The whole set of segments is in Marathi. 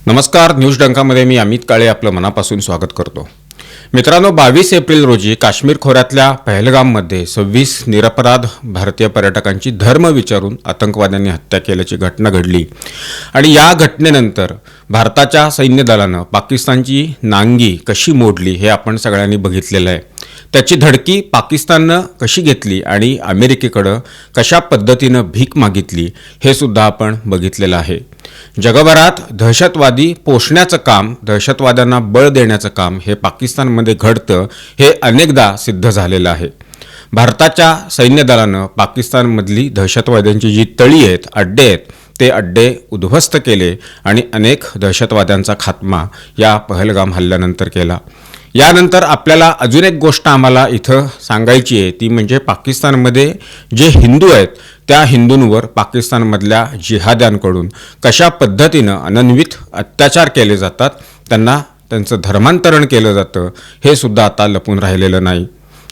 नमस्कार, न्यूज डंकामध्ये मी अमित काळे आपलं मनापासून स्वागत करतो. मित्रांनो, 22 एप्रिल रोजी काश्मीर खोऱ्यातल्या पहलगाममध्ये 26 निरपराध भारतीय पर्यटकांची धर्म विचारून आतंकवाद्यांनी हत्या केल्याची घटना घडली आणि या घटनेनंतर भारताच्या सैन्य दलानं पाकिस्तानची नांगी कशी मोडली हे आपण सगळ्यांनी बघितलेलं आहे. त्याची धडकी पाकिस्ताननं कशी घेतली आणि अमेरिकेकडं कशा पद्धतीनं भीक मागितली हे सुद्धा आपण बघितलेलं आहे. जगभरात दहशतवादी पोषण्याचं काम, दहशतवाद्यांना बळ देण्याचं काम हे पाकिस्तानमध्ये घडतं हे अनेकदा सिद्ध झालेलं आहे. भारताच्या सैन्य दलानं पाकिस्तानमधली दहशतवाद्यांची जी तळी आहेत, अड्डे आहेत, ते अड्डे उद्ध्वस्त केले आणि अनेक दहशतवाद्यांचा खात्मा या पहलगाम हल्ल्यानंतर केला. यानंतर आपल्याला अजून एक गोष्ट आम्हाला इथं सांगायची आहे, ती म्हणजे पाकिस्तानमध्ये जे हिंदू आहेत त्या हिंदूंवर पाकिस्तानमधल्या जिहाद्यांकडून कशा पद्धतीनं अनन्वित अत्याचार केले जातात, त्यांना त्यांचं धर्मांतरण केलं जातं हे सुद्धा आता लपून राहिलेलं नाही.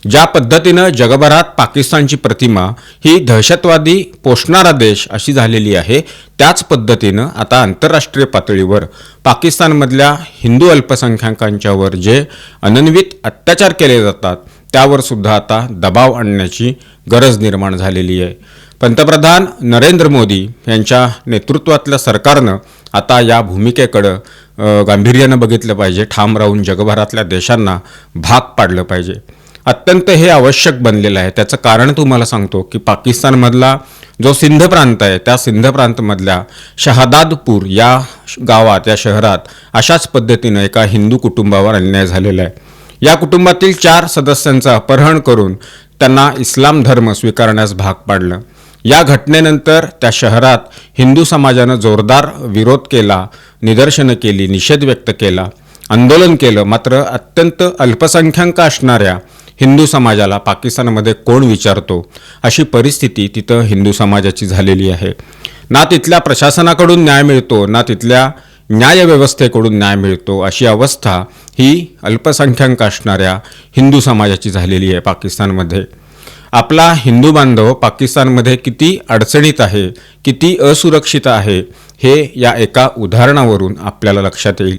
ज्या पद्धतीनं जगभरात पाकिस्तानची प्रतिमा ही दहशतवादी पोषणारा देश अशी झालेली आहे, त्याच पद्धतीनं आता आंतरराष्ट्रीय पातळीवर पाकिस्तानमधल्या हिंदू अल्पसंख्याकांच्यावर जे अनन्वित अत्याचार केले जातात त्यावर सुद्धा आता दबाव आणण्याची गरज निर्माण झालेली आहे. पंतप्रधान नरेंद्र मोदी यांच्या नेतृत्वातल्या सरकारनं आता या भूमिकेकडं गांभीर्यानं बघितलं पाहिजे. ठाम राहून जगभरातल्या देशांना भाग पाडलं पाहिजे. अत्यंत हे आवश्यक बनलेलं आहे. त्याचं कारण तुम्हाला सांगतो की पाकिस्तानमधला जो सिंध प्रांत आहे, त्या सिंध प्रांतमधल्या शहादादपूर या गावात, या शहरात अशाच पद्धतीनं एका हिंदू कुटुंबावर अन्याय झालेला आहे. या कुटुंबातील 4 सदस्यांचं अपहरण करून त्यांना इस्लाम धर्म स्वीकारण्यास भाग पाडलं. या घटनेनंतर त्या शहरात हिंदू समाजानं जोरदार विरोध केला, निदर्शनं केली, निषेध व्यक्त केला, आंदोलन केलं. मात्र अत्यंत अल्पसंख्याक असणाऱ्या हिंदू समाजाला पाकिस्तानमध्ये कोण विचारतो, अशी परिस्थिती तिथं हिंदू समाजाची झालेली आहे. ना तिथल्या प्रशासनाकडून न्याय मिळतो, ना तिथल्या न्यायव्यवस्थेकडून न्याय मिळतो. अशी अवस्था ही अल्पसंख्याक असणाऱ्या हिंदू समाजाची झालेली आहे पाकिस्तानमध्ये. आपला हिंदू बांधव पाकिस्तानमध्ये किती अडचणीत आहे, किती असुरक्षित आहे हे या एका उदाहरणावरून आपल्याला लक्षात येईल.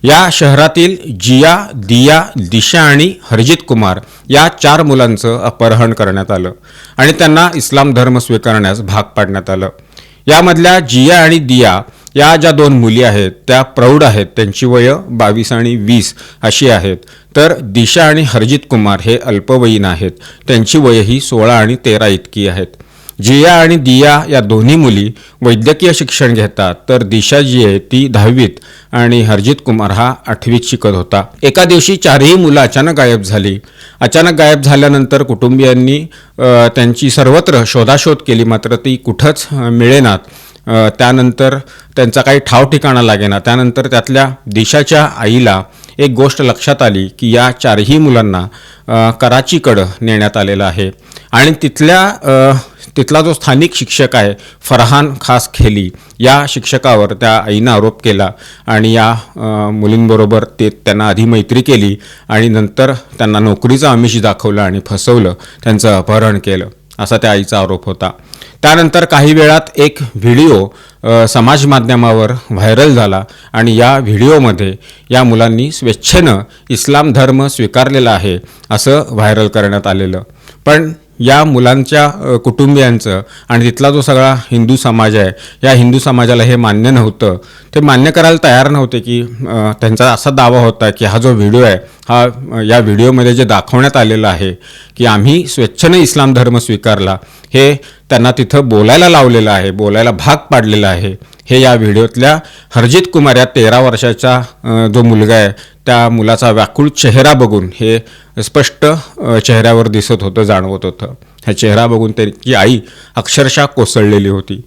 या शहरातील जिया, दिया, दिशा आणि हरजित कुमार या 4 मुलांचं अपहरण करण्यात आलं आणि त्यांना इस्लाम धर्म स्वीकारण्यास भाग पाडण्यात आलं. यामधल्या जिया आणि दिया या ज्या 2 मुली आहेत त्या प्रौढ आहेत. त्यांची वय 22 आणि 20 अशी आहेत. तर दिशा आणि हरजित कुमार हे अल्पवयीन आहेत. त्यांची वयही 16 आणि 13 इतकी आहेत. जिया आणि दिया या दोन्ही मुली वैद्यकीय शिक्षण घेतात. तर दिशा जी आहे ती 10वीत आणि हरजित कुमार हा 8वीत शिकत होता. एका दिवशी 4ही मुलं अचानक गायब झाली. अचानक गायब झाल्यानंतर कुटुंबियांनी त्यांची सर्वत्र शोधाशोध केली, मात्र ती कुठंच मिळेनात. त्यानंतर त्यांचा काही ठाव ठिकाणा लागेना. त्यानंतर त्यातल्या दिशाच्या आईला एक गोष्ट लक्षात आली की या 4ही मुलांना कराचीकडं नेण्यात आलेलं आहे आणि तिथला जो स्थानिक शिक्षक आहे फरहान खास खेली, या शिक्षकावर त्या आईनं आरोप केला आणि या मुलींबरोबर त्यांना आधी मैत्री केली आणि नंतर त्यांना नोकरीचं आमिष दाखवलं आणि फसवलं, त्यांचं अपहरण केलं, असा त्या आईचा आरोप होता. त्यानंतर काही वेळात एक व्हिडिओ समाज माध्यमावर व्हायरल झाला आणि या व्हिडिओमध्ये या मुलांनी स्वेच्छेनं इस्लाम धर्म स्वीकारलेला आहे असं व्हायरल करण्यात आलेलं. पण या मुलांच्या कुटुंबियांचं आणि तिथला जो सगळा हिंदू समाज आहे, या हिंदू समाजाला हे मान्य नव्हतं. ते मान्य करायला तयार नव्हते की त्यांचा असा दावा होता की हा जो व्हिडिओ आहे, हा या व्हिडिओमध्ये जे दाखवण्यात आलेलं आहे की आम्ही स्वेच्छेने इस्लाम धर्म स्वीकारला, हे त्यांना तिथं बोलायला लावलेलं आहे, बोलायला भाग पाडलेलं आहे. हे या व्हिडिओतल्या हरजित कुमार या 13 वर्षाचा जो मुलगा आहे त्या मुलाचा व्याकुळ चेहरा बघून हे स्पष्ट चेहऱ्यावर दिसत होतं, जाणवत होतं. हा चेहरा बघून त्याची आई अक्षरशः कोसळलेली होती.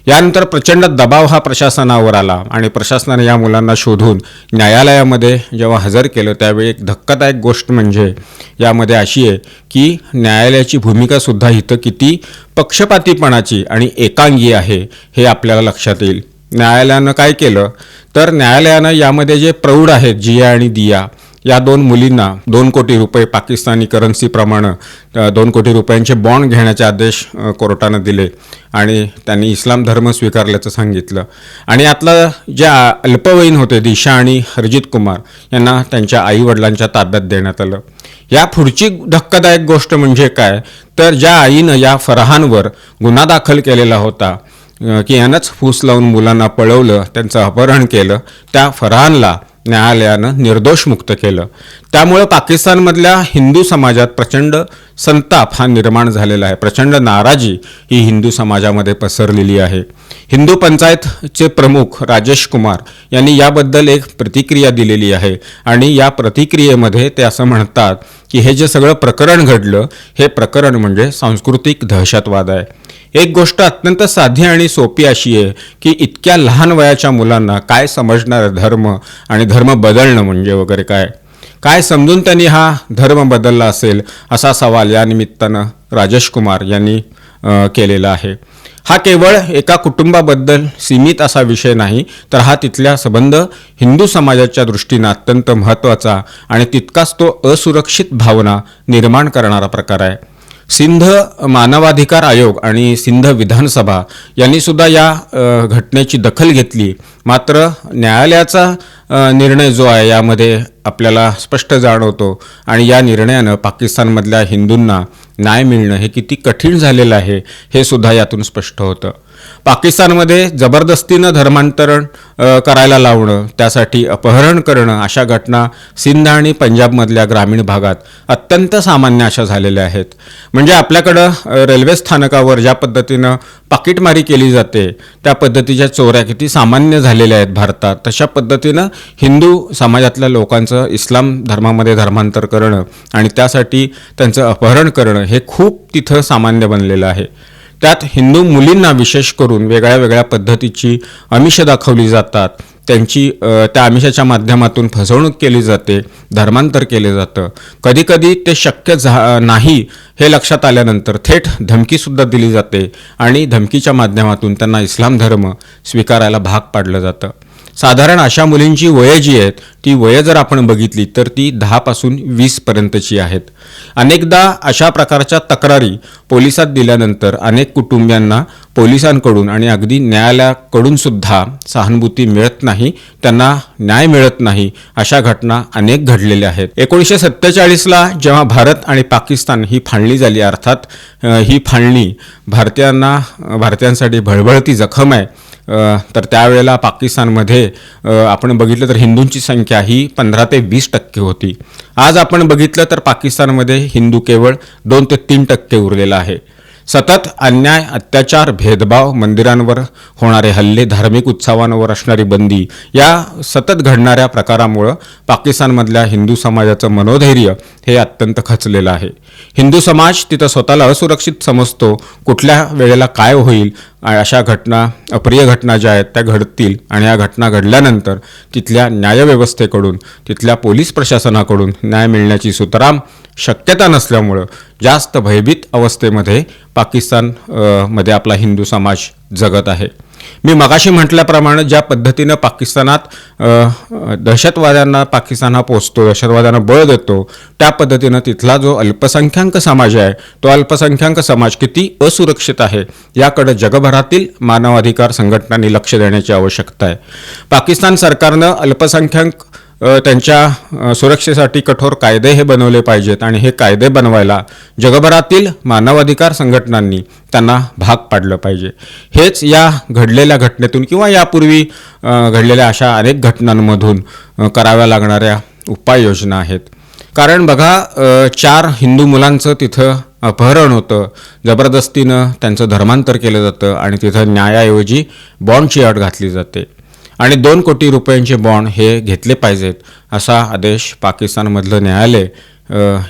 यानंतर प्रचंड दबाव हा प्रशासनावर आला आणि प्रशासनाने या मुलांना शोधून न्यायालयामध्ये जेव्हा हजर केलं त्यावेळी एक धक्कादायक गोष्ट म्हणजे यामध्ये अशी आहे की न्यायालयाची भूमिकासुद्धा इथं किती पक्षपातीपणाची आणि एकांगी आहे हे आपल्याला लक्षात येईल. न्यायालयानं काय केलं तर न्यायालयानं यामध्ये जे प्रौढ आहेत जिया आणि दिया, या 2 मुलींना 2 कोटी रुपये पाकिस्तानी करन्सीप्रमाणे 2 कोटी रुपयांचे बॉन्ड घेण्याचे आदेश कोर्टानं दिले आणि त्यांनी इस्लाम धर्म स्वीकारल्याचं सांगितलं. आणि यातलं ज्या अल्पवयीन होते दिशा आणि हरजित कुमार यांना त्यांच्या आईवडिलांच्या ताब्यात देण्यात आलं. या पुढची धक्कादायक गोष्ट म्हणजे काय, तर ज्या आईनं या फरहानवर गुन्हा दाखल केलेला होता की यानंच फूस लावून मुलांना पळवलं, त्यांचं अपहरण केलं, त्या फरहानला न्यायालयानं निर्दोष मुक्त केलं. त्यामुळं पाकिस्तानमधल्या हिंदू समाजात प्रचंड संताप हा निर्माण झालेला आहे. प्रचंड नाराजी ही हिंदू समाजामध्ये पसरलेली आहे. हिंदू पंचायतचे प्रमुख राजेश कुमार यांनी याबद्दल एक प्रतिक्रिया दिलेली आहे आणि या प्रतिक्रियेमध्ये ते असं म्हणतात की हे जे सगळं प्रकरण घडलं हे प्रकरण म्हणजे सांस्कृतिक दहशतवाद आहे. एक गोष्ट अत्यंत साधी आणि सोपी अशी आहे की इतक्या लहान वयाच्या मुलांना काय समजणार धर्म आणि धर्म बदलणं म्हणजे वगैरे काय समजून त्यांनी हा धर्म बदलला असेल असा सवाल या निमित्तानं राजेश कुमार यांनी केलेला आहे. हा केवळ एका कुटुंबाबद्दल सीमित असा विषय नाही, तर हा तिथल्या संबंध हिंदू समाजाच्या दृष्टीनं अत्यंत महत्त्वाचा आणि तितकाच तो असुरक्षित भावना निर्माण करणारा प्रकार आहे. सिंध मानवाधिकार आयोग आणि सिंध विधानसभा यांनी सुद्धा या घटनेची दखल घेतली. मात्र न्यायालयाचा निर्णय जो आहे यामध्ये आपल्याला स्पष्ट जाणवतो आणि या निर्णयानं पाकिस्तानमधल्या हिंदूंना न्याय मिळणं हे किती कठीण झालेलं आहे हे सुद्धा यातून स्पष्ट होतं. पाकिस्तानमध्ये जबरदस्तीनं धर्मांतरण करायला लावणं, त्यासाठी अपहरण करणं अशा घटना सिंध आणि पंजाबमधल्या ग्रामीण भागात अत्यंत सामान्य अशा झालेल्या आहेत. म्हणजे आपल्याकडं रेल्वे स्थानकावर ज्या पद्धतीनं पाकीटमारी केली जाते त्या पद्धतीच्या चोऱ्या किती सामान्य झालेल्या आहेत भारतात, तशा पद्धतीनं हिंदू समाजातल्या लोकांचं इस्लाम धर्मामध्ये धर्मांतर करणं आणि त्यासाठी त्यांचं अपहरण करणं हे खूप तिथं सामान्य बनलेलं आहे. त्यात हिंदू मुलींना विशेष करून वेगळ्या वेगळ्या पद्धतीची आमिषं दाखवली जातात, त्यांची त्या आमिषाच्या माध्यमातून फसवणूक केली जाते, धर्मांतर केले जातं. कधीकधी ते शक्य नाही हे लक्षात आल्यानंतर थेट धमकीसुद्धा दिली जाते आणि धमकीच्या माध्यमातून त्यांना इस्लाम धर्म स्वीकारायला भाग पाडलं जातं. साधारण अशा मुलींची वयं जी आहेत ती वयं जर आपण बघितली तर ती 10 पासून 20 पर्यंतची आहेत. अनेकदा अशा प्रकारच्या तक्रारी पोलिसात दिल्यानंतर अनेक कुटुंबियांना पोलिसांकडून आणि अगदी न्यायालयाकडून सुद्धा सहानुभूती मिळत नाही, त्यांना न्याय मिळत नाही. अशा घटना अनेक घडलेल्या आहेत. 1947ला जेव्हा भारत आणि पाकिस्तान ही फाळणी झाली, अर्थात ही फाळणी भारतीयांसाठी भळभळती जखम आहे. तर त्यावेळेला पाकिस्तानमध्ये आपण बघितलं तर हिंदूंची संख्या ही 15 ते 20% होती. आज आपण बघितलं तर पाकिस्तानमध्ये हिंदू केवळ 2 ते 3% उरलेला आहे. सतत अन्याय, अत्याचार, भेदभाव, मंदिरांवर होणारे हल्ले, धार्मिक उत्सवांवर असणारी बंदी या सतत घडणाऱ्या प्रकारामुळं पाकिस्तानमधल्या हिंदू समाजाचं मनोधैर्य हे अत्यंत खचलेलं आहे. हिंदू समाज तिथं स्वतःला असुरक्षित समजतो. कुठल्या वेळेला काय होईल अशा घटना, अप्रिय घटना ज्या आहेत त्या घडतील आणि या घटना घडल्यानंतर तिथल्या न्यायव्यवस्थेकडून, तिथल्या पोलीस प्रशासनाकडून न्याय मिळण्याची सुतराम शक्यता नसल्यामुळं जास्त भयभीत अवस्थेमध्ये पाकिस्तान मध्ये आपला हिंदू समाज जगत आहे. मी मगाशी म्हटल्याप्रमाणे ज्या पद्धतीनं पाकिस्तानात दहशतवाद्यांना पाकिस्तान हा पोचतो, दहशतवाद्यांना बळ देतो, त्या पद्धतीनं तिथला जो अल्पसंख्याक समाज आहे तो अल्पसंख्याक समाज किती असुरक्षित आहे याकडे जगभरातील मानवाधिकार संघटनांनी लक्ष देण्याची आवश्यकता आहे. पाकिस्तान सरकारनं अल्पसंख्याक त्यांच्या सुरक्षेसाठी कठोर कायदे हे बनवले पाहिजेत आणि हे कायदे बनवायला जगभरातील मानवाधिकार संघटनांनी त्यांना भाग पाडलं पाहिजे. हेच या घडलेल्या घटनेतून किंवा यापूर्वी घडलेल्या अशा अनेक घटनांमधून कराव्या लागणाऱ्या उपाययोजना आहेत. कारण बघा, 4 हिंदू मुलांचं तिथं अपहरण होतं, जबरदस्तीनं त्यांचं धर्मांतर केलं जातं आणि तिथं न्यायाऐवजी बॉन्डची अट घातली जाते आणि 2 कोटी रुपयांचे बॉन्ड हे घेतले पाहिजेत असा आदेश पाकिस्तानमधलं न्यायालय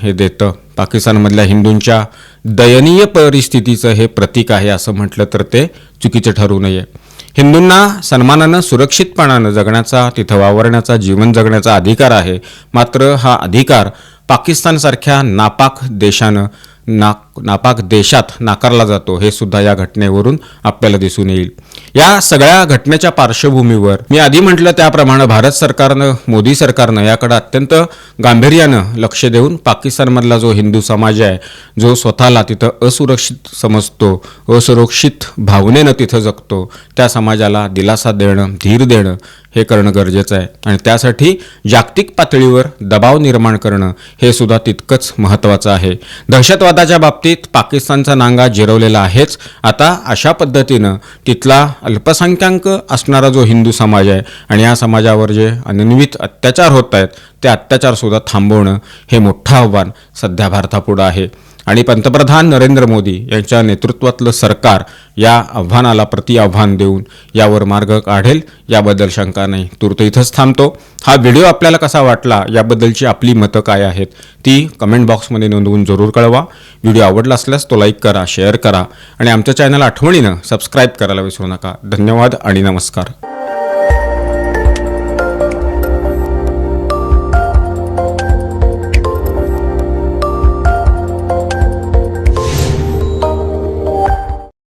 हे देतं. पाकिस्तानमधल्या हिंदूंच्या दयनीय परिस्थितीचं हे प्रतीक आहे असं म्हटलं तर ते चुकीचं ठरू नये. हिंदूंना सन्मानानं, सुरक्षितपणानं जगण्याचा, तिथं वावरण्याचा, जीवन जगण्याचा अधिकार आहे. मात्र हा अधिकार पाकिस्तानसारख्या नापाक देशानं नापाक देशात नाकारला जातो हे सुद्धा या घटनेवरून आपल्याला दिसून येईल. या सगळ्या घटनेच्या पार्श्वभूमीवर मी आधी म्हटलं त्याप्रमाणे भारत सरकारनं, मोदी सरकारनं याकडे अत्यंत गांभीर्यानं लक्ष देऊन पाकिस्तानमधला जो हिंदू समाज आहे, जो स्वतःला तिथं असुरक्षित समजतो, असुरक्षित भावनेनं तिथं जगतो, त्या समाजाला दिलासा देणं, धीर देणं हे करणं गरजेचं आहे. आणि त्यासाठी जागतिक पातळीवर दबाव निर्माण करणं हे सुद्धा तितकंच महत्त्वाचं आहे. दहशतवादाच्या बाबतीत पाकिस्तानचा नांगा जिरवलेला आहेच. आता अशा पद्धतीनं तिथला अल्पसंख्याक असणारा जो हिंदू समाज आहे आणि या समाजावर जे अनन्वित अत्याचार होत आहेत ते अत्याचारसुद्धा थांबवणं हे मोठं आव्हान सध्या भारतापुढं आहे. आणि पंतप्रधान नरेंद्र मोदी यांच्या नेतृत्वातलं सरकार या आव्हानाला आव्हान देऊन यावर मार्ग काढेल याबद्दल शंका नाही. तूर्त इथंच थांबतो. हा व्हिडिओ आपल्याला कसा वाटला याबद्दलची आपली मतं काय आहेत ती कमेंट बॉक्समध्ये नोंदवून जरूर कळवा. व्हिडिओ आवडला असल्यास तो लाईक करा, शेअर करा आणि आमच्या चॅनल आठवणीनं सबस्क्राईब करायला विसरू नका. धन्यवाद आणि नमस्कार.